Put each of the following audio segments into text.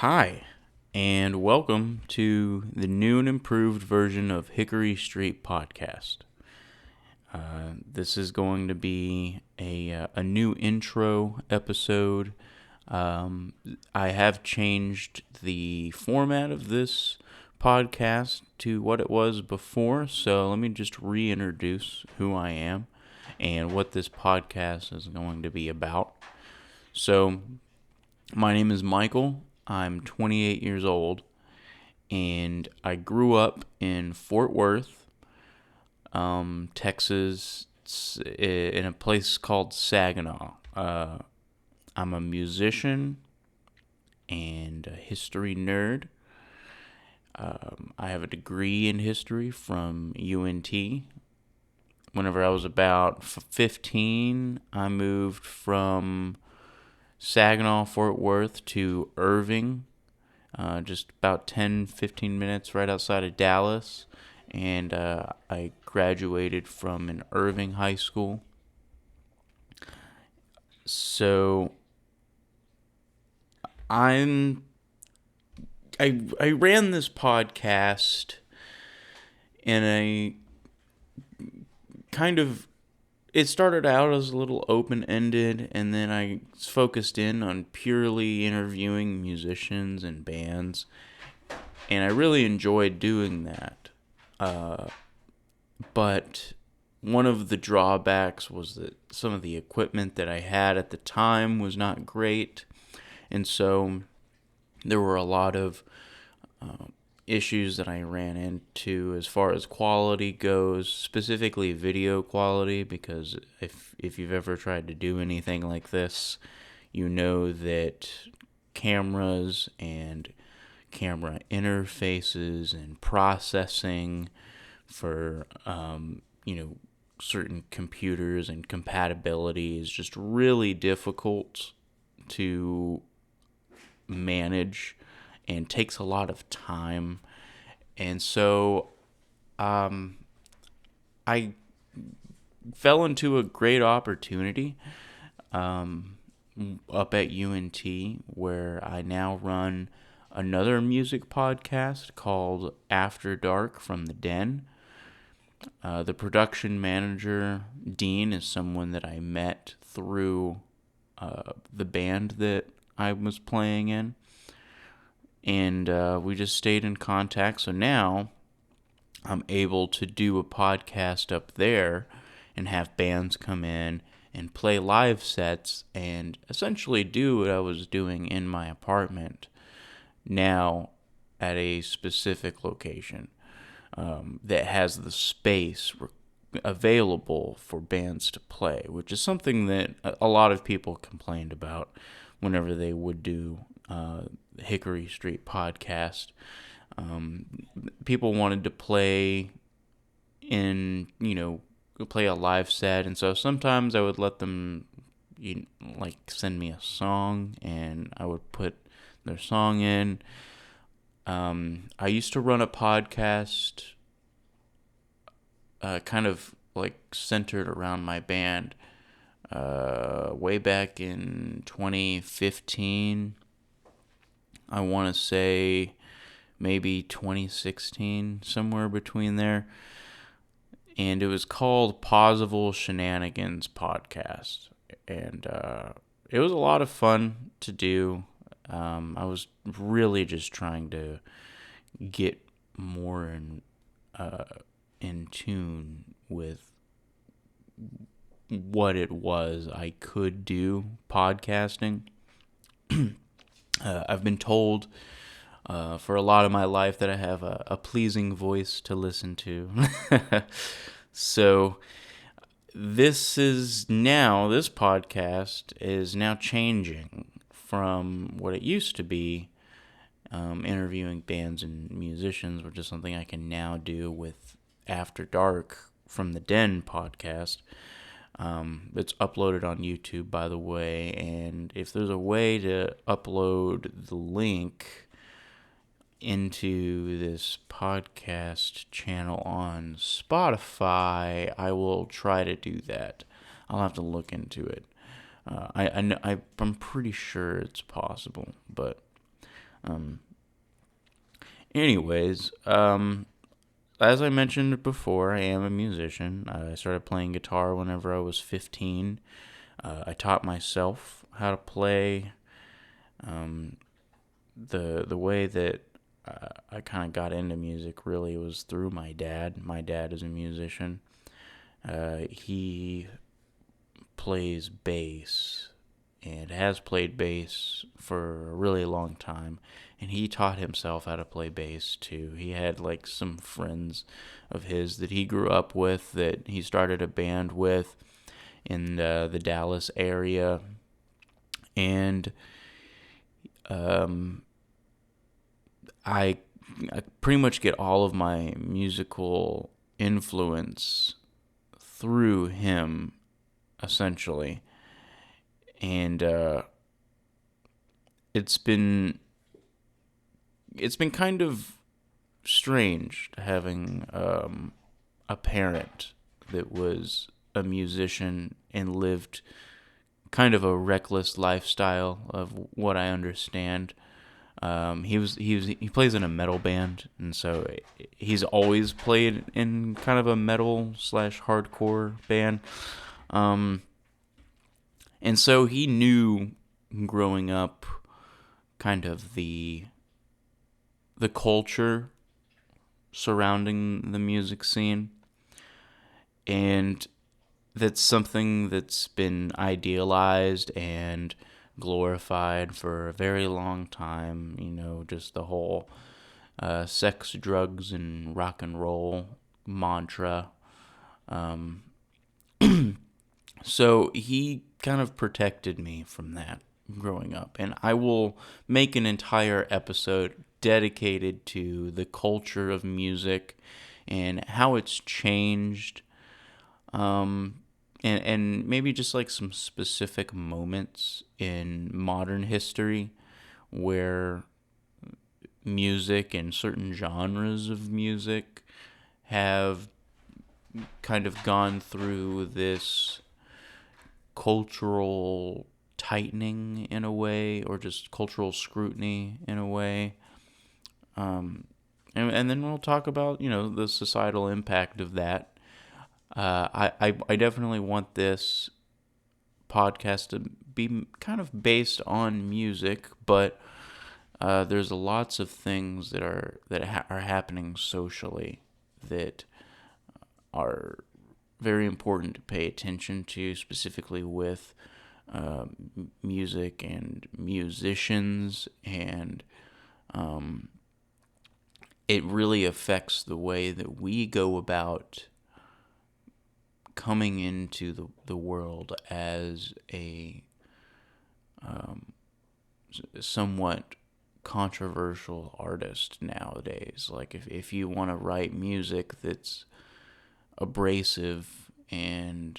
Hi, and welcome to the new and improved version of Hickory Street Podcast. This is going to be a new intro episode. I have changed the format of this podcast to what it was before, so let me just reintroduce who I am and what this podcast is going to be about. So, my name is Michael. I'm 28 years old, and I grew up in Fort Worth, Texas, in a place called Saginaw. I'm a musician and a history nerd. I have a degree in history from UNT. Whenever I was about 15, I moved from Saginaw, Fort Worth to Irving, just about 10-15 minutes right outside of Dallas. And I graduated from an Irving high school. So I ran this podcast in a kind of, it started out as a little open-ended, and then I focused in on purely interviewing musicians and bands, and I really enjoyed doing that. But one of the drawbacks was that some of the equipment that I had at the time was not great, and so there were a lot of issues that I ran into as far as quality goes, specifically video quality, because if you've ever tried to do anything like this, you know that cameras and camera interfaces and processing for certain computers and compatibility is just really difficult to manage and takes a lot of time. And so I fell into a great opportunity up at UNT, where I now run another music podcast called After Dark from the Den. The production manager, Dean, is someone that I met through the band that I was playing in. And we just stayed in contact. So now I'm able to do a podcast up there and have bands come in and play live sets and essentially do what I was doing in my apartment now at a specific location that has the space available for bands to play, which is something that a lot of people complained about whenever they would do Hickory Street Podcast. People wanted to play play a live set, and so sometimes I would let them send me a song, and I would put their song in. I used to run a podcast kind of like centered around my band way back in 2015. I want to say maybe 2016, somewhere between there. And it was called Pausable Shenanigans Podcast. And it was a lot of fun to do. I was really just trying to get more in tune with what it was I could do podcasting. I've been told for a lot of my life that I have a pleasing voice to listen to. So this podcast is now changing from what it used to be, interviewing bands and musicians, which is something I can now do with After Dark from the Den podcast. It's uploaded on YouTube, by the way, and if there's a way to upload the link into this podcast channel on Spotify, I will try to do that. I'll have to look into it. I'm pretty sure it's possible, but Um, anyways, as I mentioned before, I am a musician. I started playing guitar whenever I was 15. I taught myself how to play. Um, the way that I kind of got into music really was through my dad. My dad is a musician. He plays bass and has played bass for a really long time, and he taught himself how to play bass too. He had like some friends of his that he grew up with that he started a band with in the Dallas area, and um, I pretty much get all of my musical influence through him, essentially. And it's been kind of strange having a parent that was a musician and lived kind of a reckless lifestyle of what I understand. He plays in a metal band, and so he's always played in kind of a metal slash hardcore band. Um, and so he knew growing up kind of the culture surrounding the music scene, and that's something that's been idealized and glorified for a very long time. Just the whole sex, drugs, and rock and roll mantra. Um, so he kind of protected me from that growing up. And I will make an entire episode dedicated to the culture of music and how it's changed. And maybe just like some specific moments in modern history where music and certain genres of music have kind of gone through this cultural tightening in a way, or just cultural scrutiny in a way. And then we'll talk about, the societal impact of that. I definitely want this podcast to be kind of based on music, but there's lots of things that are happening socially that are very important to pay attention to, specifically with music and musicians, and it really affects the way that we go about coming into the world as a somewhat controversial artist nowadays. Like if you want to write music that's abrasive and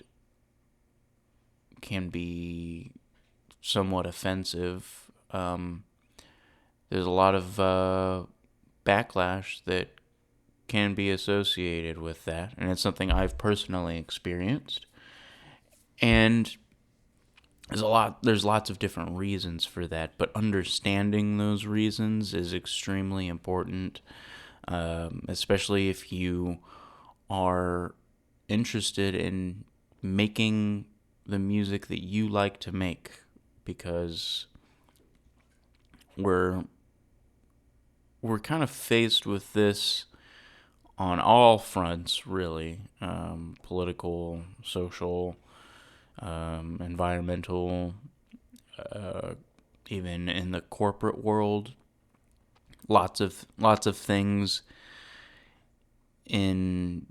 can be somewhat offensive, there's a lot of backlash that can be associated with that, and it's something I've personally experienced. And there's lots of different reasons for that, but understanding those reasons is extremely important, especially if you are interested in making the music that you like to make, because we're kind of faced with this on all fronts, really, political, social, environmental, even in the corporate world. Lots of things in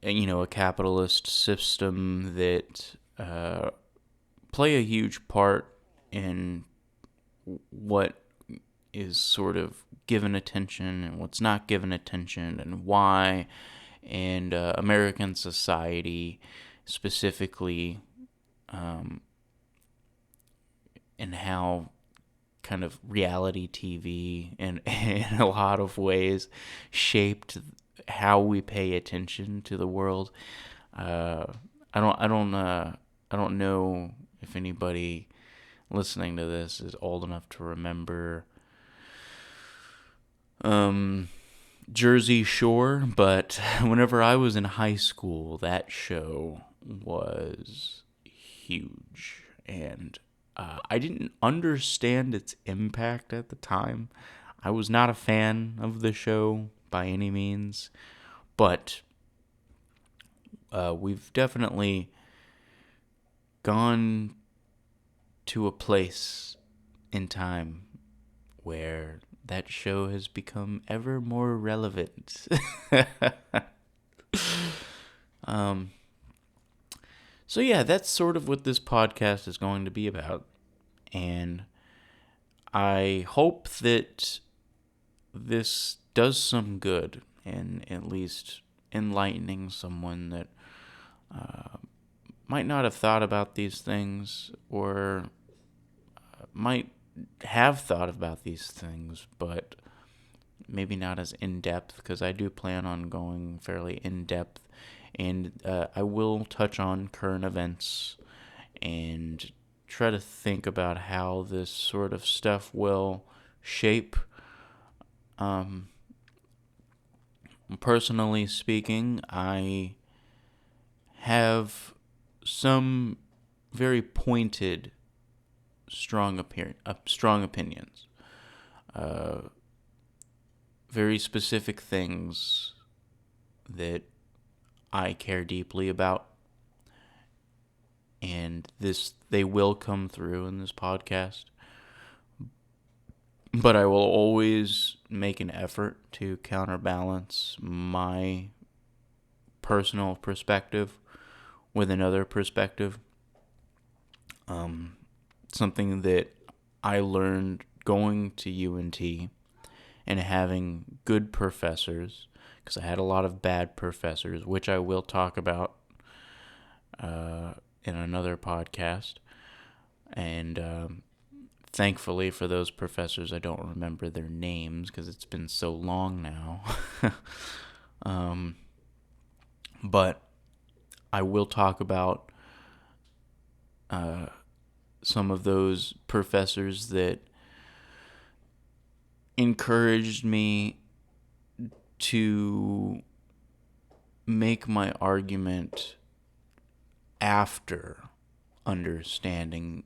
a capitalist system that play a huge part in what is sort of given attention and what's not given attention, and why. And American society specifically, and how kind of reality TV and in a lot of ways shaped how we pay attention to the world. I don't know if anybody listening to this is old enough to remember Jersey Shore, but whenever I was in high school, that show was huge, and I didn't understand its impact at the time. I was not a fan of the show by any means, but we've definitely gone to a place in time where that show has become ever more relevant. um, so yeah, that's sort of what this podcast is going to be about. And I hope that this does some good in at least enlightening someone that might not have thought about these things or might have thought about these things, but maybe not as in-depth, because I do plan on going fairly in-depth, and I will touch on current events and try to think about how this sort of stuff will shape. Personally speaking, I have some very pointed, strong opinions. Very specific things that I care deeply about, and they will come through in this podcast. But I will always make an effort to counterbalance my personal perspective with another perspective. Something that I learned going to UNT and having good professors, because I had a lot of bad professors, which I will talk about in another podcast. And thankfully for those professors, I don't remember their names because it's been so long now. But I will talk about some of those professors that encouraged me to make my argument after understanding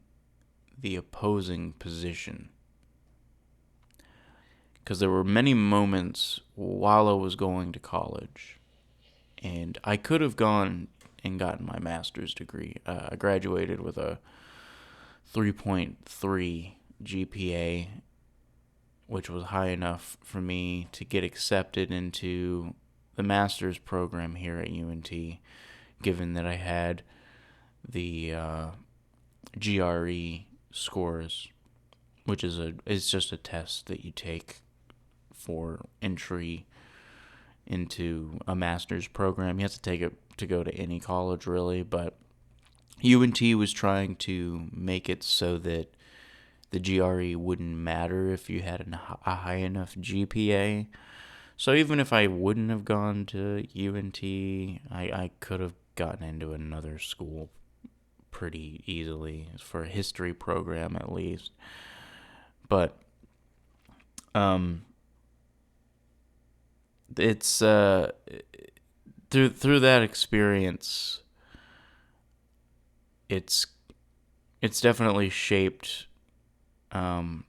the opposing position. Because there were many moments while I was going to college, and I could have gone and gotten my master's degree. I graduated with a 3.3 GPA, which was high enough for me to get accepted into the master's program here at UNT, given that I had the GRE scores, which is it's just a test that you take for entry into a master's program. You have to take it to go to any college, really, but UNT was trying to make it so that the GRE wouldn't matter if you had a high enough GPA. So even if I wouldn't have gone to UNT, I could have gotten into another school pretty easily, for a history program at least. But it's through that experience, it's definitely shaped how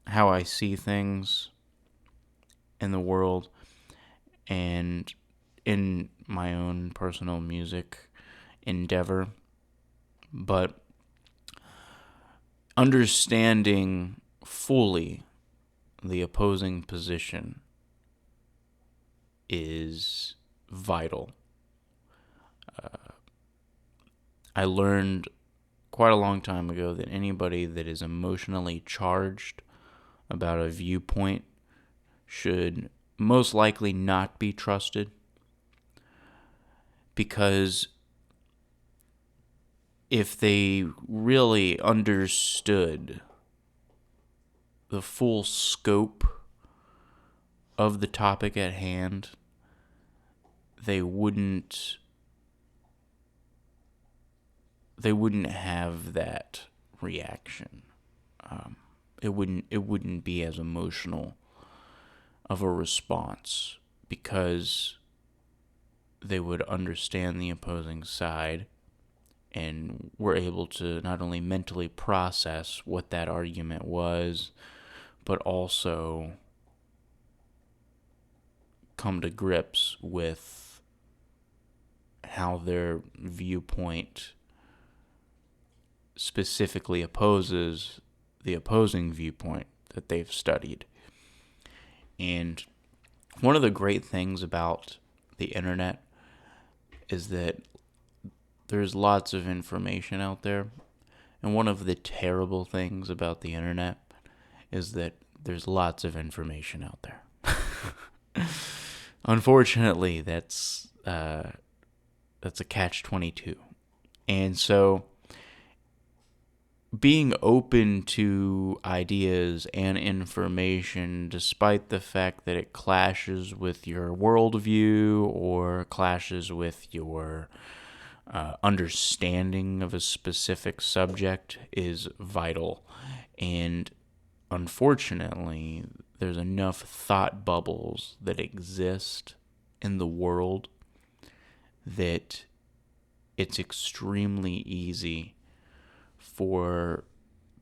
I see things in the world and in my own personal music endeavor. But understanding fully the opposing position is vital. I learned quite a long time ago that anybody that is emotionally charged about a viewpoint should most likely not be trusted, because if they really understood the full scope of the topic at hand, they wouldn't have that reaction. It wouldn't be as emotional of a response because they would understand the opposing side and were able to not only mentally process what that argument was, but also come to grips with how their viewpoint specifically opposes the opposing viewpoint that they've studied. And one of the great things about the internet is that there's lots of information out there. And one of the terrible things about the internet is that there's lots of information out there. Unfortunately, that's a catch-22. And so being open to ideas and information, despite the fact that it clashes with your worldview or clashes with your understanding of a specific subject, is vital. And unfortunately, there's enough thought bubbles that exist in the world that it's extremely easy for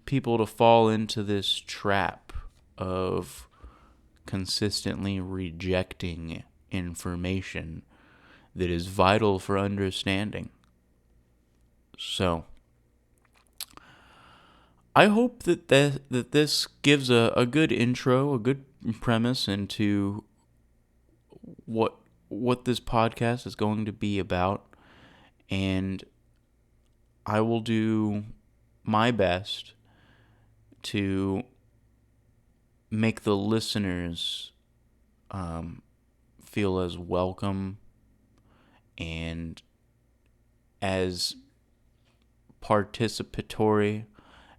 people to fall into this trap of consistently rejecting information that is vital for understanding. So, I hope that this gives a good intro, a good premise into what this podcast is going to be about, and I will do my best to make the listeners feel as welcome and as participatory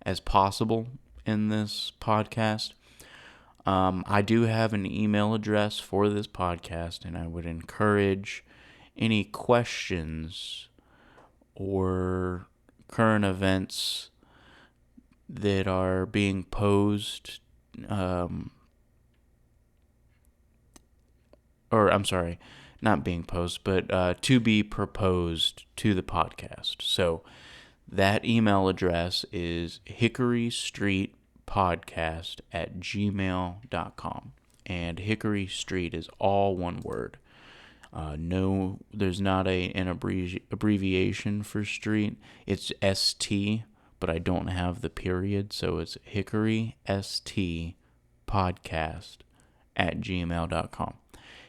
as possible in this podcast. I do have an email address for this podcast, and I would encourage any questions or current events that are being posed, not being posed, but to be proposed to the podcast. So that email address is hickorystreetpodcast@gmail.com. And Hickory Street is all one word. No, there's not an abbreviation for street. It's ST, but I don't have the period, so it's hickorystpodcast@gmail.com.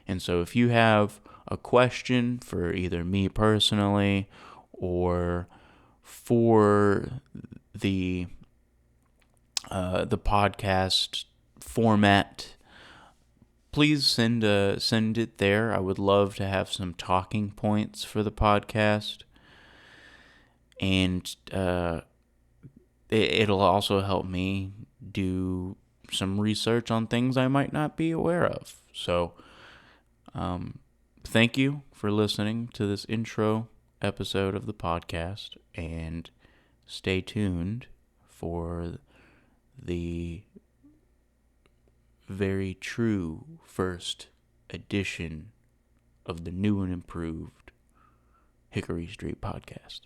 And so if you have a question for either me personally or for the podcast format, please send it there. I would love to have some talking points for the podcast, and it'll also help me do some research on things I might not be aware of. So, thank you for listening to this intro episode of the podcast, and stay tuned for the very true first edition of the new and improved Hickory Street Podcast.